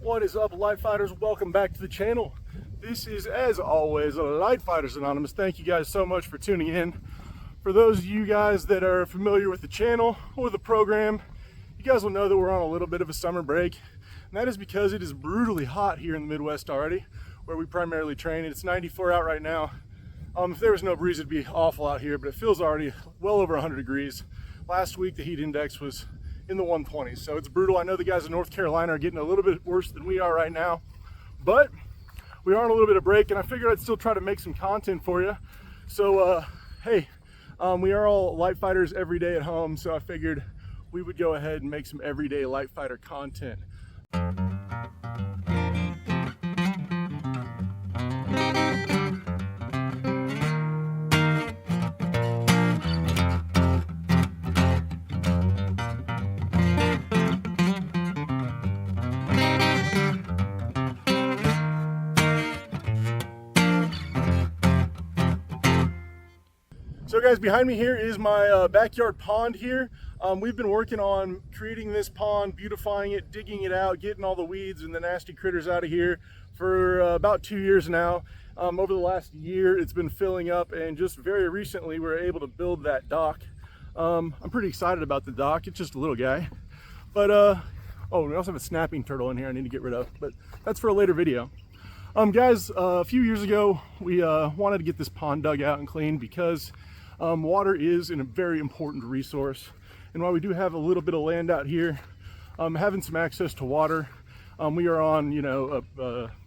What is up, Lightfighters? Welcome back to the channel. This is, as always, Lightfighters Anonymous. Thank you guys so much for tuning in. For those of you guys that are familiar with the channel or the program, you guys will know that we're on a little bit of a summer break. And that is because it is brutally hot here in the Midwest already, where we primarily train. It's 94 out right now. If there was no breeze, it'd be awful out here, but it feels already well over 100 degrees. Last week, the heat index was in the 120s, so it's brutal. I know the guys in North Carolina are getting a little bit worse than we are right now, but we are on a little bit of break, and I figured I'd still try to make some content for you. So hey, we are all light fighters every day at home, so I figured we would go ahead and make some everyday light fighter content. So guys, behind me here is my backyard pond here. We've been working on creating this pond, beautifying it, digging it out, getting all the weeds and the nasty critters out of here for about 2 years now. Over the last year, it's been filling up, and just very recently, we were able to build that dock. I'm pretty excited about the dock. It's just a little guy. But, oh, we also have a snapping turtle in here I need to get rid of, but that's for a later video. Guys, a few years ago, we wanted to get this pond dug out and cleaned because water is a very important resource, and while we do have a little bit of land out here, having some access to water, we are on, you know,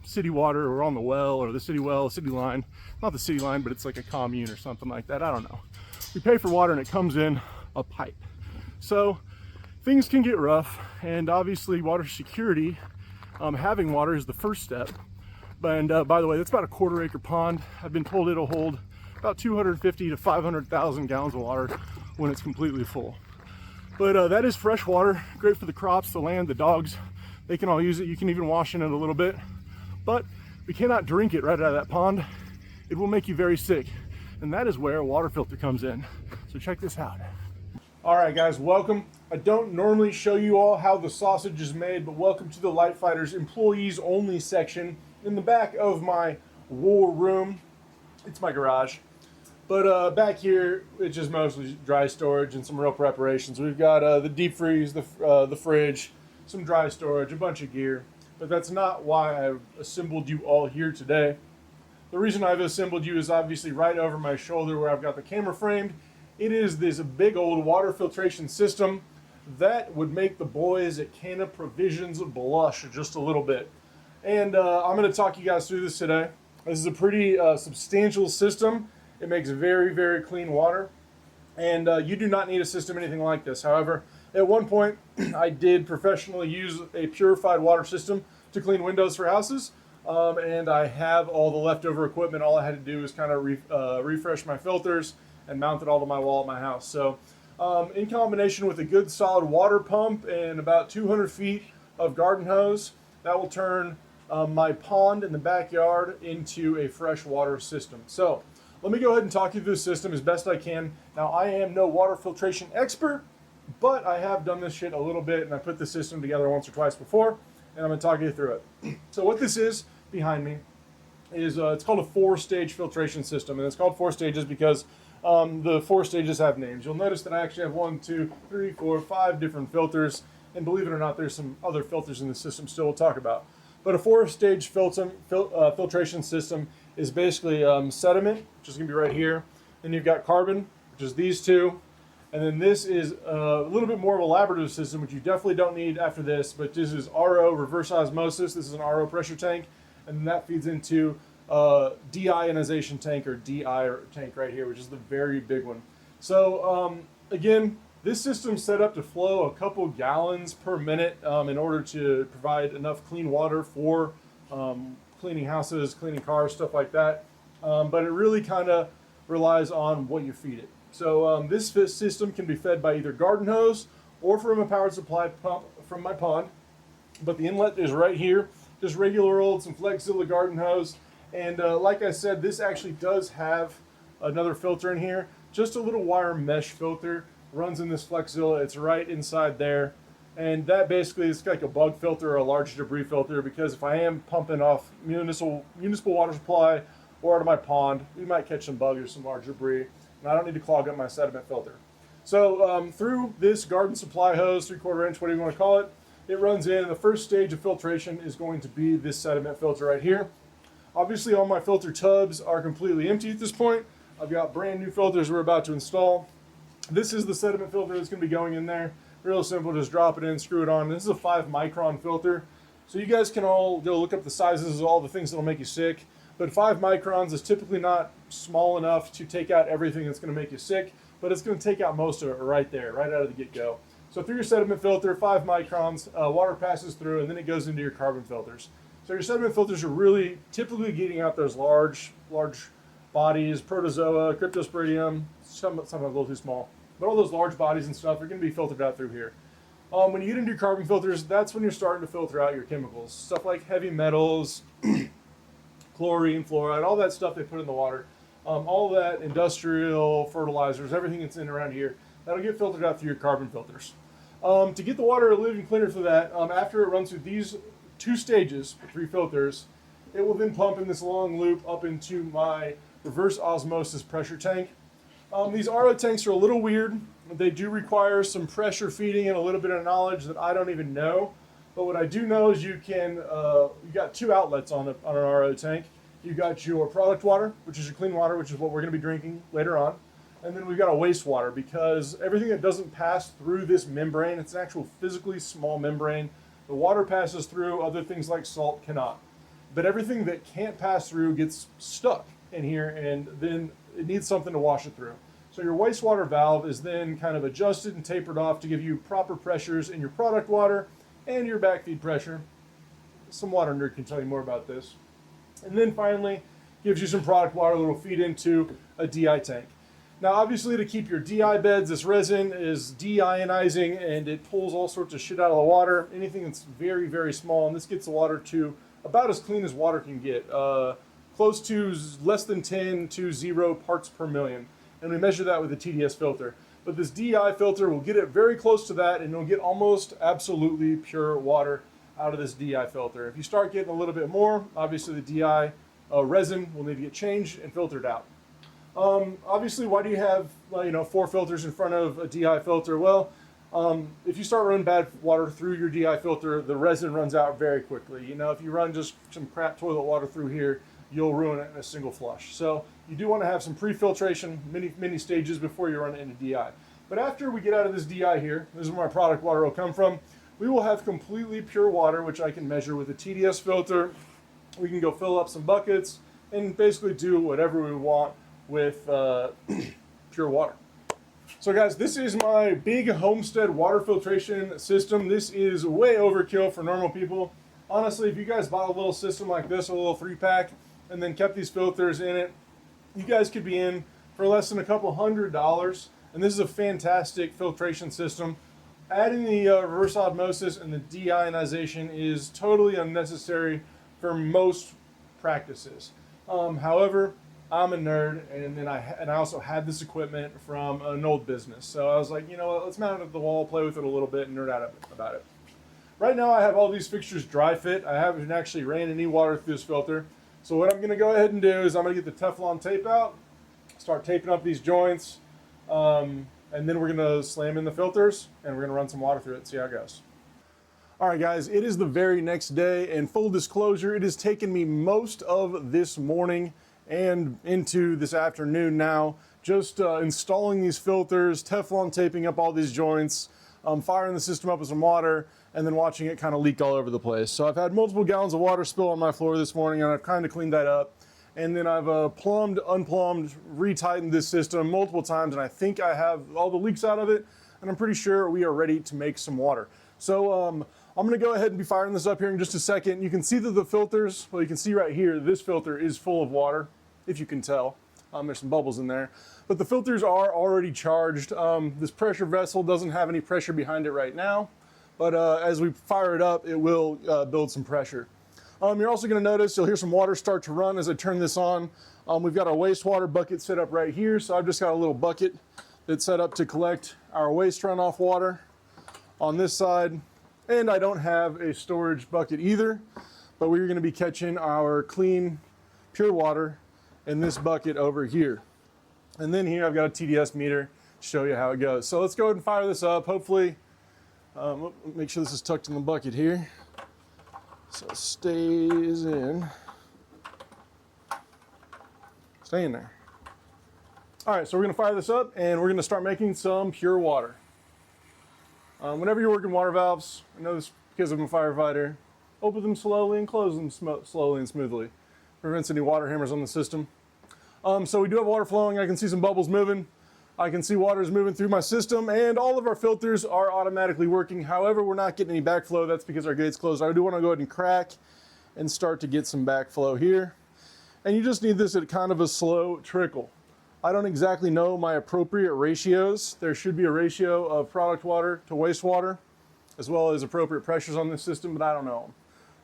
city water, or on the well, or the city well, city line. Not the city line, but it's like a commune or something like that. I don't know. We pay for water and it comes in a pipe. So things can get rough, and obviously water security, having water is the first step. And by the way, that's about a 1/4 acre pond. I've been told it'll hold about 250 to 500,000 gallons of water when it's completely full. But that is fresh water, great for the crops, the land, the dogs. They can all use it. You can even wash in it a little bit. But we cannot drink it right out of that pond. It will make you very sick. And that is where a water filter comes in. So check this out. All right, guys, welcome. I don't normally show you all how the sausage is made, but welcome to the Lightfighters employees only section in the back of my war room. It's my garage. But back here, it's just mostly dry storage and some real preparations. We've got the deep freeze, the fridge, some dry storage, a bunch of gear. But that's not why I've assembled you all here today. The reason I've assembled you is obviously right over my shoulder where I've got the camera framed. It is this big old water filtration system that would make the boys at Canna Provisions blush just a little bit. And I'm going to talk you guys through this today. This is a pretty substantial system. It makes very, very clean water, and you do not need a system anything like this. However, at one point, I did professionally use a purified water system to clean windows for houses, and I have all the leftover equipment. All I had to do was kind of refresh my filters and mount it all to my wall at my house. So in combination with a good solid water pump and about 200 feet of garden hose, that will turn my pond in the backyard into a freshwater system. So let me go ahead and talk you through the system as best I can. Now, I am no water filtration expert, but I have done this shit a little bit, and I put the system together once or twice before, and I'm going to talk you through it. So what this is behind me is it's called a 4-stage filtration system, and it's called 4 stages because the 4 stages have names. You'll notice that I actually have 1, 2, 3, 4, 5 different filters, and believe it or not, there's some other filters in the system still we'll talk about. But a 4-stage filtration system is basically sediment, which is going to be right here. Then you've got carbon, which is these two. And then this is a little bit more of a laboratory system, which you definitely don't need after this. But this is RO, reverse osmosis. This is an RO pressure tank. And then that feeds into de-ionization tank, or DI tank right here, which is the very big one. So again, this system's set up to flow a couple gallons per minute in order to provide enough clean water for cleaning houses, cleaning cars, stuff like that. But it really kind of relies on what you feed it. So this system can be fed by either garden hose or from a powered supply pump from my pond. But the inlet is right here, just regular old, some Flexzilla garden hose. And like I said, this actually does have another filter in here, just a little wire mesh filter. Runs in this Flexzilla. It's right inside there. And that basically is like a bug filter or a large debris filter, because if I am pumping off municipal water supply or out of my pond, we might catch some bugs or some large debris, and I don't need to clog up my sediment filter. So through this garden supply hose, 3/4 inch, whatever you want to call it, it runs in, and the first stage of filtration is going to be this sediment filter right here. Obviously all my filter tubs are completely empty at this point. I've got brand new filters we're about to install. This is the sediment filter that's going to be going in there. Real simple, just drop it in, screw it on. This is a 5-micron filter. So you guys can all go look up the sizes of all the things that'll make you sick. But 5 microns is typically not small enough to take out everything that's going to make you sick, but it's going to take out most of it right there, right out of the get-go. So through your sediment filter, 5 microns, water passes through, and then it goes into your carbon filters. So your sediment filters are really typically getting out those large bodies, protozoa, cryptosporidium, some a little too small. But all those large bodies and stuff are going to be filtered out through here. When you get into your carbon filters, that's when you're starting to filter out your chemicals. Stuff like heavy metals, chlorine, fluoride, all that stuff they put in the water. All that industrial fertilizers, everything that's in around here, that'll get filtered out through your carbon filters. To get the water a living cleaner for that, after it runs through these 2 stages, 3 filters, it will then pump in this long loop up into my reverse osmosis pressure tank. These RO tanks are a little weird. They do require some pressure feeding and a little bit of knowledge that I don't even know. But what I do know is you got 2 outlets on an RO tank. You got your product water, which is your clean water, which is what we're going to be drinking later on. And then we've got a wastewater, because everything that doesn't pass through this membrane, it's an actual physically small membrane. The water passes through, other things like salt cannot. But everything that can't pass through gets stuck in here, and then it needs something to wash it through. So your wastewater valve is then kind of adjusted and tapered off to give you proper pressures in your product water and your backfeed pressure. Some water nerd can tell you more about this. And then finally, gives you some product water that will feed into a DI tank. Now obviously, to keep your DI beds, this resin is de-ionizing, and it pulls all sorts of shit out of the water, anything that's very, very small, and this gets the water to about as clean as water can get. Close to less than 10 to 0 parts per million. And we measure that with a TDS filter. But this DI filter will get it very close to that, and it'll get almost absolutely pure water out of this DI filter. If you start getting a little bit more, obviously the DI resin will need to get changed and filtered out. Obviously, why do you have 4 filters in front of a DI filter? Well, if you start running bad water through your DI filter, the resin runs out very quickly. If you run just some crap toilet water through here, you'll ruin it in a single flush. So you do want to have some pre-filtration, many stages before you run it into DI. But after we get out of this DI here, this is where my product water will come from, we will have completely pure water, which I can measure with a TDS filter. We can go fill up some buckets and basically do whatever we want with pure water. So guys, this is my big Homestead water filtration system. This is way overkill for normal people. Honestly, if you guys bought a little system like this, a little 3-pack, and then kept these filters in it, you guys could be in for less than a couple $100. And this is a fantastic filtration system. Adding the reverse osmosis and the de-ionization is totally unnecessary for most practices. However, I'm a nerd, and I also had this equipment from an old business. So I was like, you know what, let's mount it at the wall, play with it a little bit, and nerd out about it. Right now I have all these fixtures dry fit. I haven't actually ran any water through this filter. So what I'm going to go ahead and do is I'm going to get the Teflon tape out, start taping up these joints, and then we're going to slam in the filters, and we're going to run some water through it and see how it goes. All right, guys, it is the very next day, and full disclosure, it has taken me most of this morning and into this afternoon now, just installing these filters, Teflon taping up all these joints, firing the system up with some water, and then watching it kind of leak all over the place. So I've had multiple gallons of water spill on my floor this morning, and I've kind of cleaned that up. And then I've plumbed, unplumbed, retightened this system multiple times, and I think I have all the leaks out of it, and I'm pretty sure we are ready to make some water. So I'm gonna go ahead and be firing this up here in just a second. You can see that the filters, well, you can see right here, this filter is full of water, if you can tell. There's some bubbles in there. But the filters are already charged. This pressure vessel doesn't have any pressure behind it right now, but as we fire it up, it will build some pressure. You're also going to notice you'll hear some water start to run as I turn this on. We've got our wastewater bucket set up right here, so I've just got a little bucket that's set up to collect our waste runoff water. on this side. And I don't have a storage bucket either, but we're gonna be catching our clean, pure water in this bucket over here. And then here I've got a TDS meter to show you how it goes. So let's go ahead and fire this up. Hopefully, make sure this is tucked in the bucket here. So it stays in. Stay in there. All right, so we're gonna fire this up and we're gonna start making some pure water. Whenever you're working water valves, I know this because I'm a firefighter, open them slowly and close them slowly and smoothly. Prevents any water hammers on the system. So we do have water flowing. I can see some bubbles moving. I can see water is moving through my system, and all of our filters are automatically working. However, we're not getting any backflow. That's because our gate's closed. I do want to go ahead and crack and start to get some backflow here. And you just need this at kind of a slow trickle. I don't exactly know my appropriate ratios. There should be a ratio of product water to wastewater, as well as appropriate pressures on this system, but I don't know them.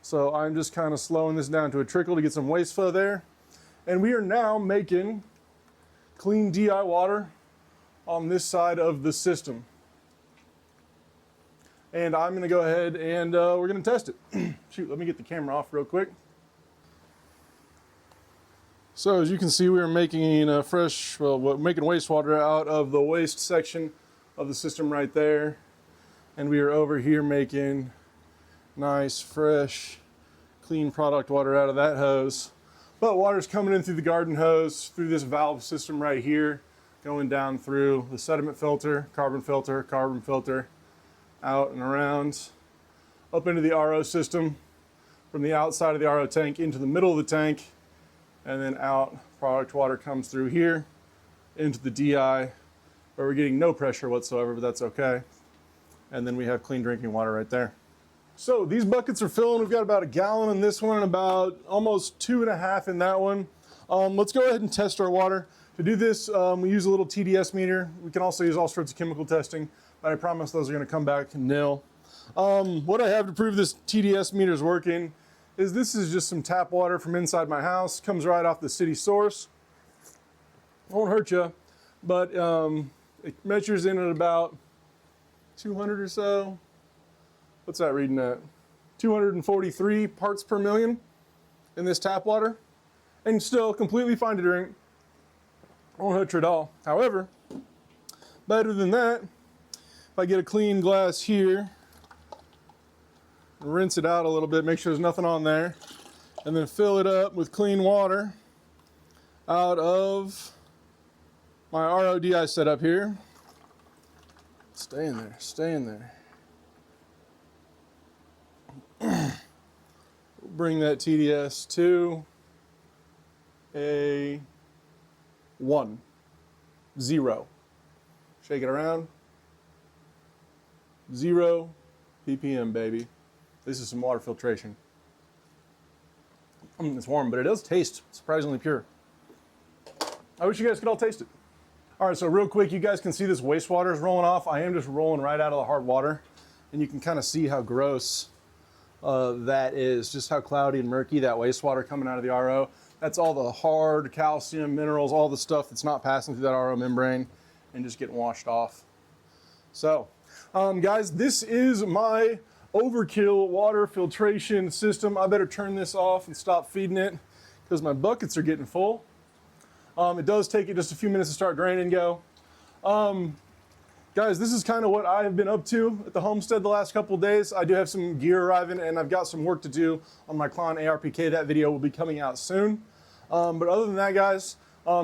So I'm just kind of slowing this down to a trickle to get some waste flow there. And we are now making clean DI water on this side of the system. And I'm gonna go ahead and we're gonna test it. Shoot, let me get the camera off real quick. So as you can see, we are making making wastewater out of the waste section of the system right there. And we are over here making nice, fresh, clean product water out of that hose. But water's coming in through the garden hose, through this valve system right here, going down through the sediment filter, carbon filter, out and around, up into the RO system, from the outside of the RO tank into the middle of the tank, and then out. Product water comes through here into the DI, where we're getting no pressure whatsoever, but that's okay. And then we have clean drinking water right there. So these buckets are filling. We've got about a gallon in this one and about almost 2.5 in that one. Let's go ahead and test our water. To do this, we use a little TDS meter. We can also use all sorts of chemical testing, but I promise those are gonna come back nil. What I have to prove this TDS meter is working is this is just some tap water from inside my house. Comes right off the city source. Won't hurt you, but it measures in at about 200 or so. What's that reading at? 243 parts per million in this tap water, and still completely fine to drink. Won't hurt you at all. However, better than that, if I get a clean glass here, rinse it out a little bit, make sure there's nothing on there, and then fill it up with clean water out of my RODI setup here. Stay in there, stay in there. Bring that TDS to a 1, 0. Shake it around. 0 ppm, baby. This is some water filtration. It's warm, but it does taste surprisingly pure. I wish you guys could all taste it. All right, so real quick, you guys can see this wastewater is rolling off. I am just rolling right out of the hard water, and you can kind of see how gross that is, just how cloudy and murky that wastewater coming out of the RO. That's all the hard calcium, minerals, all the stuff that's not passing through that RO membrane and just getting washed off. So, guys, this is my overkill water filtration system. I better turn this off and stop feeding it because my buckets are getting full. It does take it just a few minutes to start drain and go. Guys, this is kind of what I have been up to at the homestead the last couple of days. I do have some gear arriving and I've got some work to do on my Klon ARPK. That video will be coming out soon. But other than that, guys,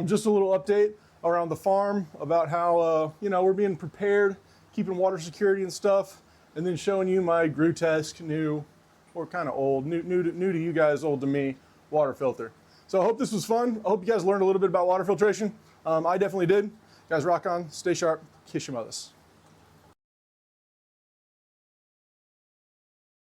just a little update around the farm about how, we're being prepared, keeping water security and stuff, and then showing you my grotesque new, or kind of old, new to you guys, old to me, water filter. So I hope this was fun. I hope you guys learned a little bit about water filtration. I definitely did. Guys, rock on, stay sharp, kiss your mothers.